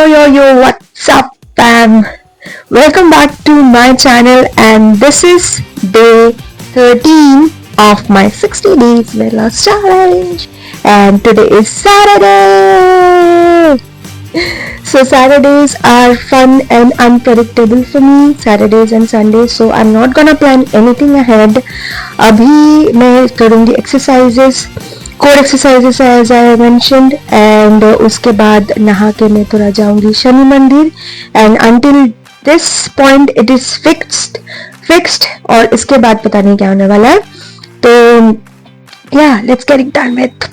What's up, fam? Welcome back to my channel, and this is day 13 of my 60 days weight loss challenge. And today is Saturday. So Saturdays are fun and unpredictable for me, Saturdays and Sundays. So I'm not gonna plan anything ahead. अभी मैं करूँगी exercises, core exercises as I mentioned, and उसके बाद नहा के मैं थोड़ा जाऊंगी शनि मंदिर, and until this point it is fixed, और इसके बाद पता नहीं क्या होने वाला है. तो या let's get it done with.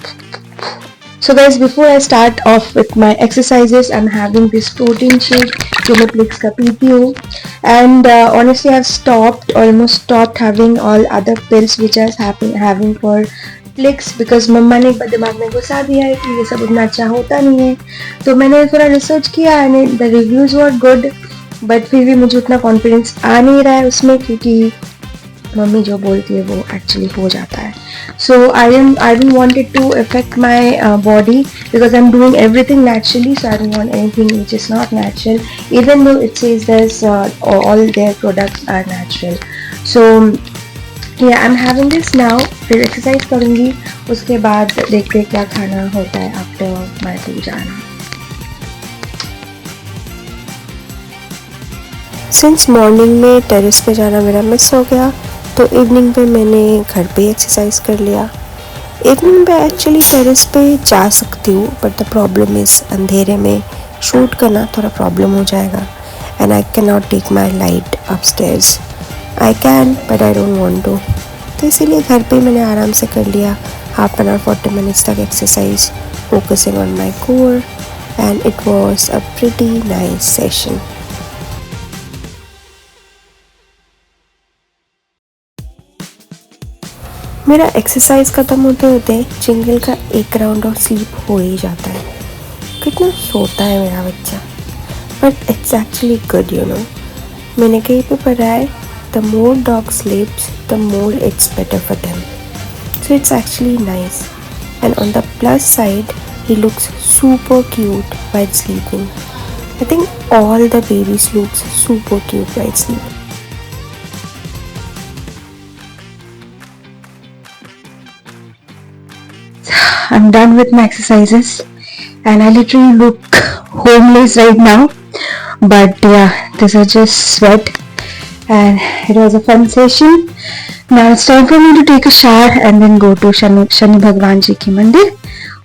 So guys, before I start off with my exercises, I'm having this protein shake जो मैं Plix का पीती हूँ, and honestly I've almost stopped having all other pills which I was having for Plix, because मम्मा ने एक बार दिमाग में घुसा दिया है कि ये सब उतना अच्छा होता नहीं है. तो मैंने थोड़ा रिसर्च किया and the reviews were good, but फिर भी मुझे उतना कॉन्फिडेंस आ नहीं रहा है उसमें, क्योंकि मम्मी जो बोलती है वो एक्चुअली हो जाता है. So I don't want it to affect my body, because I'm doing everything naturally, so I don't want anything which is not natural, even though it says there's all their products are natural. So yeah, I'm having this now. फिर exercise करूँगी, उसके बाद देखते क्या खाना होता है after my puja. Since morning में टेरेस पे जाना मेरा मिस हो गया, तो इवनिंग पे मैंने घर पे एक्सरसाइज कर लिया. इवनिंग पे एक्चुअली टेरेस पे जा सकती हूँ, बट द प्रॉब्लम इज़ अंधेरे में शूट करना थोड़ा प्रॉब्लम हो जाएगा, and I can not take my light upstairs. I can but I don't want to. तो इसीलिए घर पे मैंने आराम से कर लिया हाफ एन आवर 40 मिनट्स तक exercise, focusing on my core, and it was a pretty nice session. मेरा एक्सरसाइज ख़त्म होते होते जिंगल का एक राउंड और स्लीप हो ही जाता है. कितना सोता है मेरा बच्चा, but it's actually good, you know. मैंने कहीं पे पढ़ा है, the more dog स्लीप्स the more it's better for them. So it's actually nice, and on the plus side he looks super cute while sleeping. I think all the babies looks super cute while sleeping. I'm done with my exercises, and I literally look homeless right now, but yeah, this is just sweat, and it was a fun session. Now it's time for me to take a shower and then go to Shani भगवान जी की मंदिर.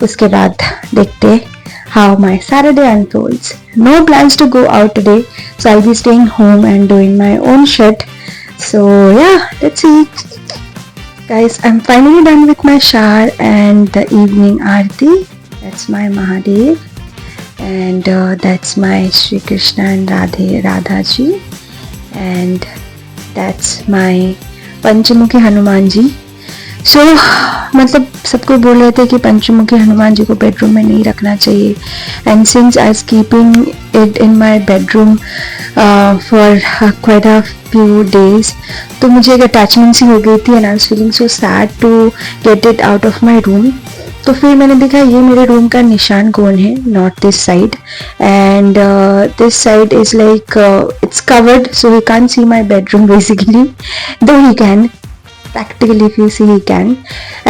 उसके बाद देखते how my Saturday unfolds. No plans to go out today, so I'll be staying home and doing my own shit. So yeah, let's see. Guys, I'm finally done with my shower and the evening aarti. That's my Mahadev, and that's my Shri Krishna and Radha ji, and that's my Panchamukhੀ Hanuman ji. So मतलब सबको बोल रहे थे कि पंचमुखी हनुमान जी को bedroom में नहीं रखना चाहिए, and since I was keeping it in my bedroom for quite a few days, तो मुझे एक अटैचमेंट सी हो गई थी, and I was feeling so sad to get it out of my room. तो फिर मैंने देखा ये मेरे रूम का निशान कौन है, not this side, and this side is like it's covered, so he can't see my bedroom basically, though he can practically if you see he can,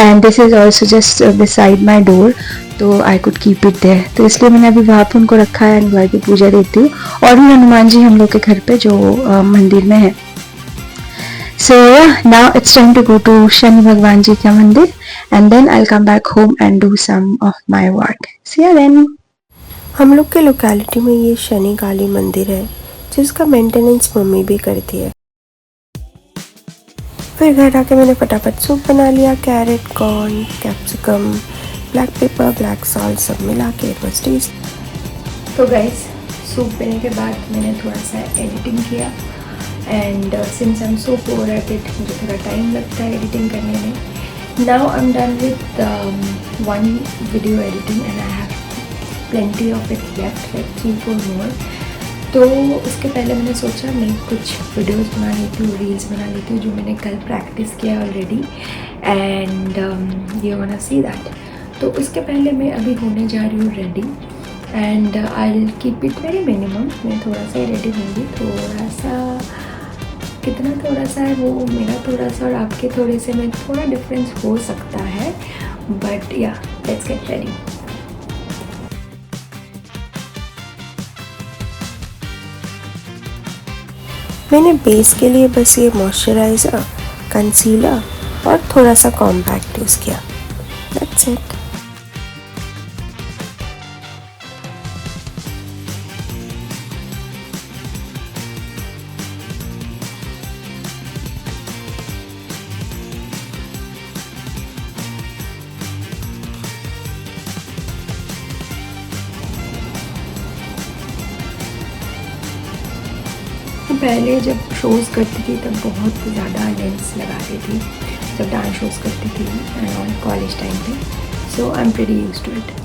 and this is also just beside my door, तो I could keep it there. तो इसलिए मैंने अभी वहाँ पे उनको रखा है, एंड वहाँ की पूजा देती हूँ, और भी हनुमान जी हम लोग के घर पे जो मंदिर में है. So yeah, now it's time to go to Shani भगवान जी का मंदिर, and then I'll come back home and do some of my work. See you then. हम लोग के लोकेलिटी में ये शनि काली मंदिर है, जिसका मेंटेनेंस मम्मी भी करती है. फिर घर आके मैंने फटाफट सूप बना लिया, carrot, corn, capsicum, black pepper, black salt सब मिला के. It was tasty. तो गाइस, सूप पीने के बाद मैंने थोड़ा सा एडिटिंग किया, and since I am so poor at it, मुझे थोड़ा टाइम लगता है एडिटिंग करने में. Now I am done with one video editing, and I have plenty of it left, like 3-4 more. तो उसके पहले मैंने सोचा मैं कुछ वीडियोस बना लेती हूँ, रील्स बना लेती हूँ, जो मैंने कल प्रैक्टिस किया already, and you want to see that. तो उसके पहले मैं अभी होने जा रही हूँ ready, and I keep it very minimum. मैं थोड़ा सा ही रेडी होंगी, थोड़ा सा, कितना थोड़ा सा है वो मेरा थोड़ा सा और आपके थोड़े से में थोड़ा डिफरेंस हो सकता है, बट या लेट्स गेट रेडी। मैंने बेस के लिए बस ये मॉइस्चराइज़र, कंसीलर और थोड़ा सा कॉम्पैक्ट यूज़ किया, दैट्स इट। पहले जब शोज़ करती थी तब बहुत ज़्यादा लेंस लगाती थी, जब डांस शोज़ करती थी एंड ऑन कॉलेज टाइम पे, so I am pretty used to it.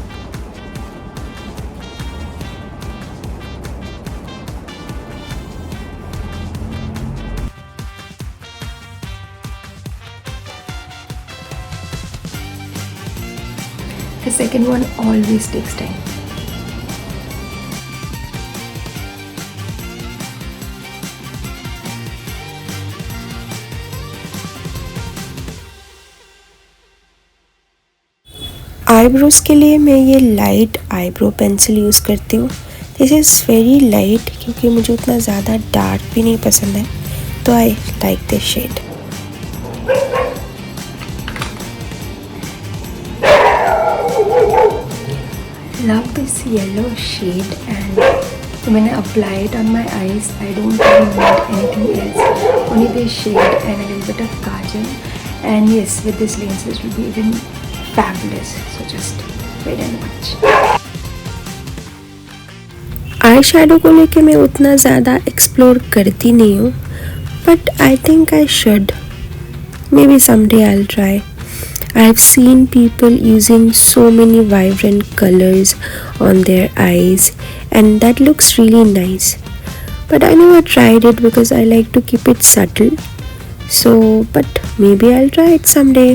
The second one always takes time. Eyebrows के लिए मैं ये लाइट आईब्रो पेंसिल यूज़ करती हूँ। दिस इज़ वेरी लाइट क्योंकि मुझे उतना ज़्यादा डार्क भी नहीं पसंद है, तो I like this shade. Love this yellow shade and when I apply it on my eyes, I don't really need anything else, only this shade and a little bit of kajal, and yes, with this lenses will be even fabulous, so just wait and watch. Eye shadow को लेके मैं उतना ज़्यादा explore करती नहीं हूँ, but I think I should, may be someday I'll try. I've seen people using so many vibrant colors on their eyes and that looks really nice, but I never tried it because I like to keep it subtle, so but maybe I'll try it someday,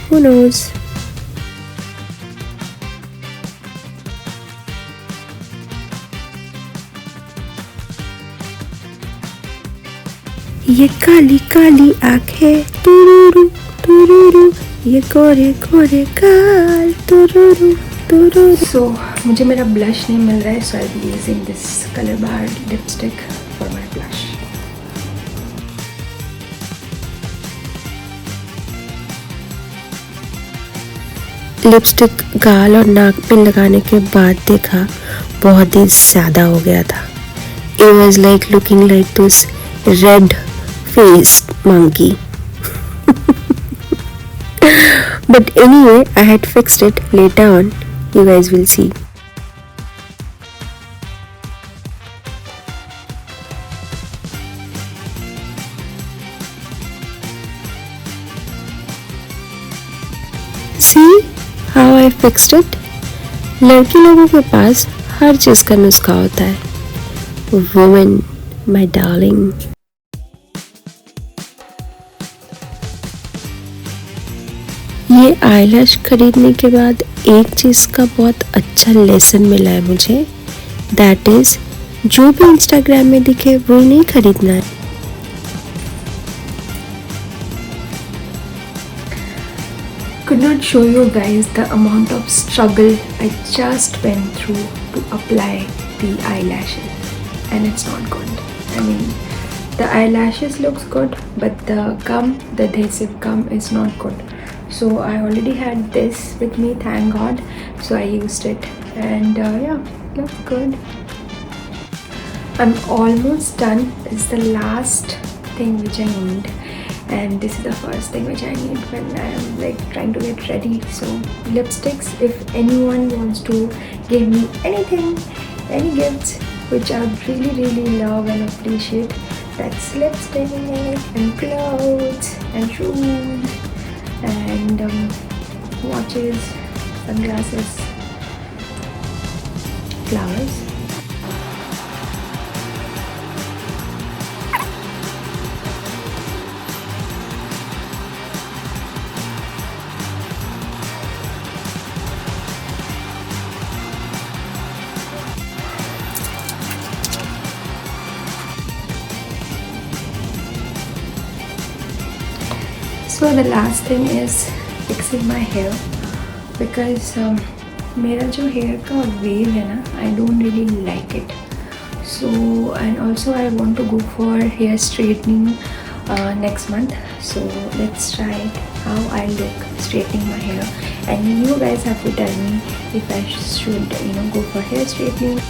who knows. ये काली काली आंखें तुरुरु तुरुरु, ये गोरे गोरे गाल तुरुरु तुरुरु। सो मुझे मेरा blush नहीं मिल रहा है, so I be using this Colorbar lipstick for my blush. Lipstick गाल और नाक पे लगाने के बाद देखा बहुत ही ज़्यादा हो गया था। It was like looking like this red faced monkey. But anyway, I had fixed it later on. You guys will see. See how I fixed it? लड़की लोगों के पास हर चीज़ का नुस्खा होता है. Woman, my darling. ये आईलैश खरीदने के बाद एक चीज़ का बहुत अच्छा लेसन मिला है मुझे, दैट इज़ जो भी इंस्टाग्राम में दिखे वो नहीं खरीदना है. Could not show you guys the amount of struggle I just went through to apply the eyelashes, and it's not good. I mean, the eyelashes looks good, but the gum, the adhesive gum is not good. So I already had this with me, thank God. So I used it, and yeah, looks good. I'm almost done. It's the last thing which I need, and this is the first thing which I need when I am like trying to get ready. So lipsticks, if anyone wants to give me anything, any gifts which I would really love and appreciate, that's lipstick and clothes and shoes and watches, sunglasses, flowers. So the last thing is fixing my hair because मेरा जो hair का wave है ना, I don't really like it. So and also I want to go for hair straightening next month. So let's try how I look straightening my hair, and you guys have to tell me if I should go for hair straightening.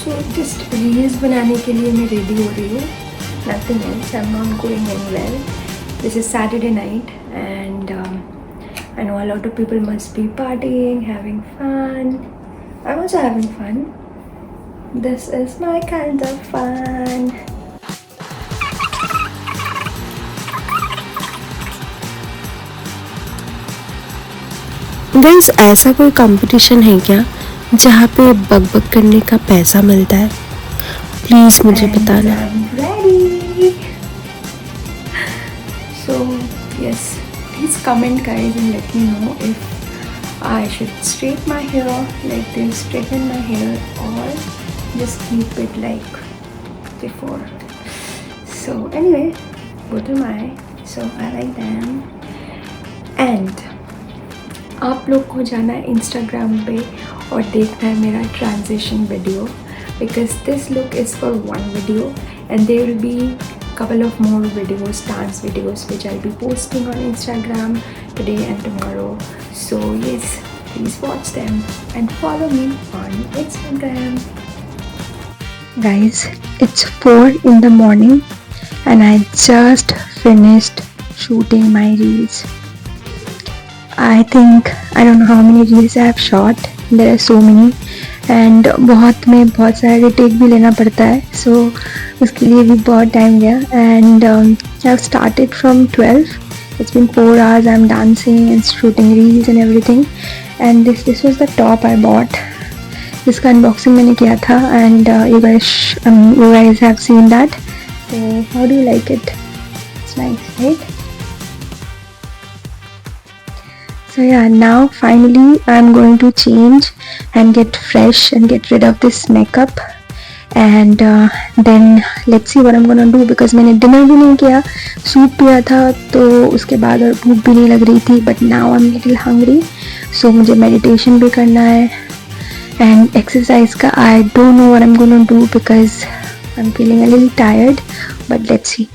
So just reels बनाने के लिए मैं ready हो रही हूँ. Nothing else. I'm not going anywhere. This is Saturday night, and I know a lot of people must be partying, having fun. I'm also having fun. This is my kind of fun. Guys, ऐसा कोई competition है क्या जहाँ पे बकबक करने का पैसा मिलता है? प्लीज मुझे बताना. So yes, please comment guys and let me know if I should straighten my hair like this, straighten my hair, or just keep it like before. So anyway, both are my, so I like them. And आप लोग को जाना है Instagram पे और देखना है मेरा transition video, because this look is for one video and there will be couple of more videos, dance videos, which I'll be posting on Instagram today and tomorrow. So yes, please watch them and follow me on Instagram. Guys, it's 4 in the morning and I just finished shooting my reels. I think I don't know how many reels I have shot. There are so many and बहुत सारे take भी लेना पड़ता है, so उसके लिए भी बहुत टाइम गया. And I've started from 12. It's been 4 hours. I'm dancing and shooting reels and everything. And this was the top I bought. इसका unboxing मैंने किया था and you guys have seen that. So how do you like it? It's nice, right? So yeah, now finally I'm going to change and get fresh and get rid of this makeup, and then let's see what I'm gonna do, because मैंने dinner भी नहीं किया, soup पिया था तो उसके बाद और भूख भी नहीं लग रही थी. But now I am little hungry, so मुझे मेडिटेशन भी करना है एंड एक्सरसाइज का I don't know what I am gonna do because I am feeling a little tired, but let's see.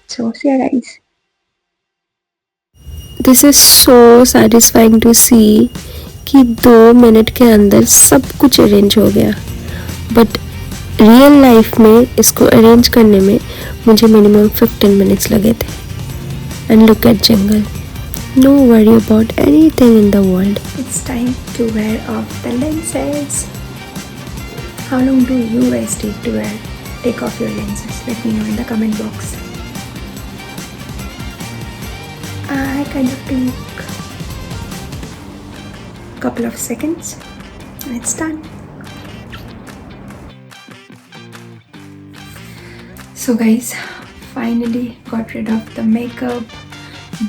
So see you guys. This is so satisfying to see कि 2 minute के अंदर सब कुछ arrange हो गया. But real life में इसको arrange करने में मुझे मिनिमम 15 मिनट्स लगे थे. And look at jungle. No worry about anything in the world. It's time to wear off the lenses. How long do you guys take to take off your lenses? Let me know in the comment box. I kind of took a couple of seconds and it's done. So guys, finally got rid of the makeup,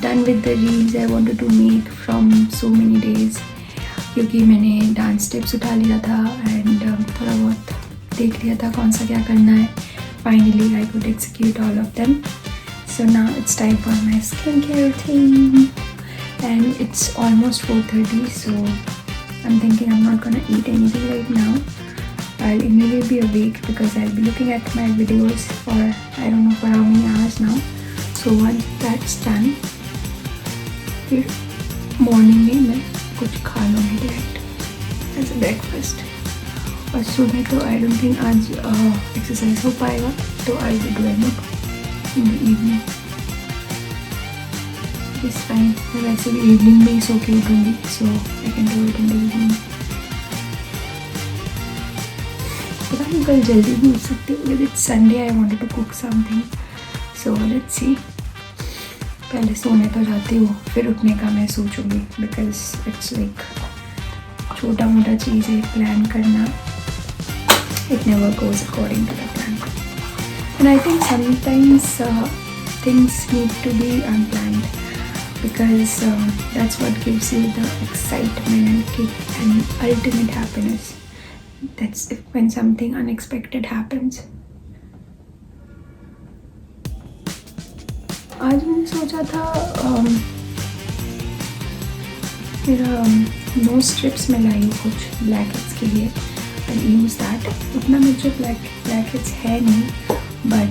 done with the reels I wanted to make from so many days, क्योंकि मैंने dance tips उठा लिया था and थोड़ा बहुत देख लिया था कौन सा क्या करना है. Finally I could execute all of them. So now it's time for my skincare routine and it's almost 4:30, so I'm thinking I'm not gonna eat anything right now. I'll immediately be awake because I'll be looking at my videos for I don't know for how many hours now. So once that's done, फिर morning में मैं कुछ खा लूँगी direct as a breakfast. और सुबह तो I don't think आज एक्सरसाइज हो पाएगा, तो I'll be doing it in the evening. It's fine. मैं वैसे भी evening में ही सो के उठूँगी, so I can do it in the evening. पता नहीं कल जल्दी भी उठ सकती हूँ, because it's Sunday. I wanted to cook something, so let's see. पहले सोने तो जाती हूँ, फिर उठने का मैं सोचूंगी, because it's like छोटा मोटा चीज़ें प्लान करना, it never goes according to the plan. And I think sometimes things need to be unplanned, because that's what gives you the excitement and kick and ultimate happiness. That's when something unexpected happens. आज मैंने सोचा था मेरा knows strips में लाई हूँ कुछ black heads के लिए, आई यूज़ दैट. उतना मुझे ब्लैक हेड्स है नहीं, बट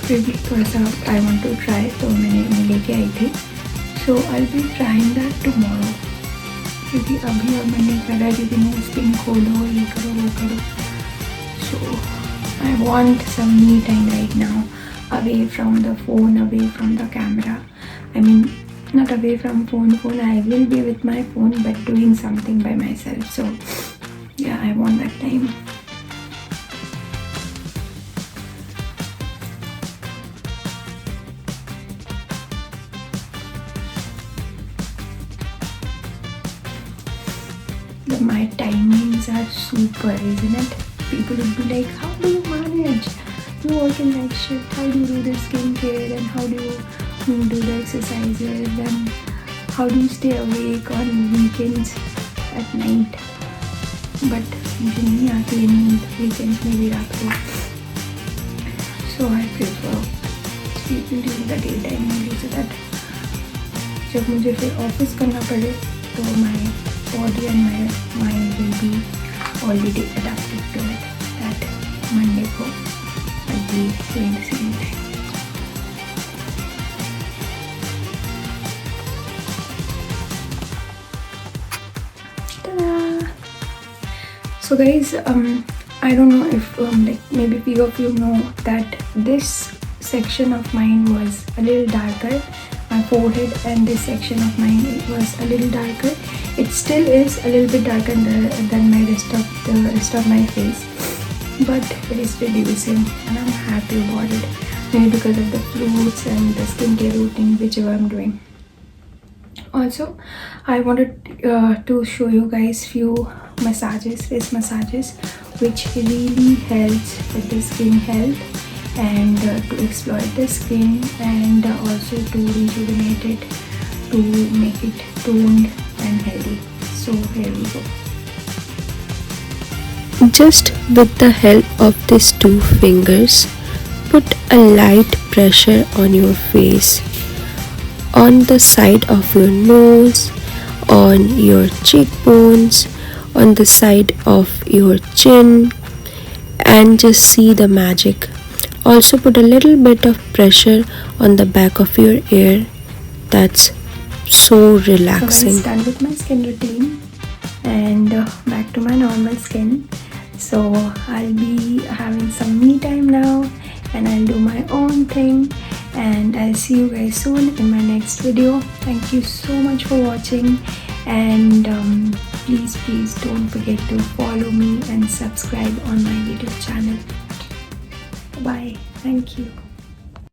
फिर भी थोड़ा सा आई वांट टू ट्राई, तो मैं लेके आई थी. सो I be trying that tomorrow, क्योंकि अभी अब मैं नहीं कर रहा, क्योंकि मैं स्किन खोलो, ये करो वो करो. So I want some me time right now, away from the phone, away from the camera. I mean, not away from phone. I will be with my phone, but doing something by myself. So yeah, I want that time. My timings are super, isn't it? People would be like, how do you manage? You work in night shift, how do you do the skincare, and how do you do the exercises, and how do you stay awake on weekends at night? But मुझे नहीं आती है नींद weekends में भी रात को. So I prefer sleeping during the daytime only, so that जब मुझे फिर ऑफिस करना पड़े तो my body and my mind will be already adapted to it. That Monday को I'll be doing the same thing. Ta-da! So guys, I don't know if like maybe few of you know that this section of mine was a little darker. My forehead and this section of mine, it was a little darker. It still is a little bit darker than my rest of my face, but it is reducing, and I'm happy about it. Maybe because of the fruits and the skincare routine whichever I'm doing. Also, I wanted to show you guys few massages, face massages, which really helps with the skin health and to exploit the skin, and also to rejuvenate it, to make it toned and healthy. So here we go. Just with the help of these two fingers, put a light pressure on your face, on the side of your nose, on your cheekbones, on the side of your chin, and just see the magic. Also put a little bit of pressure on the back of your ear. That's so relaxing. So I'm done with my skin routine and back to my normal skin. So I'll be having some me time now, and I'll do my own thing, and I'll see you guys soon in my next video. Thank you so much for watching, and please don't forget to follow me and subscribe on my YouTube channel. Bye. Thank you.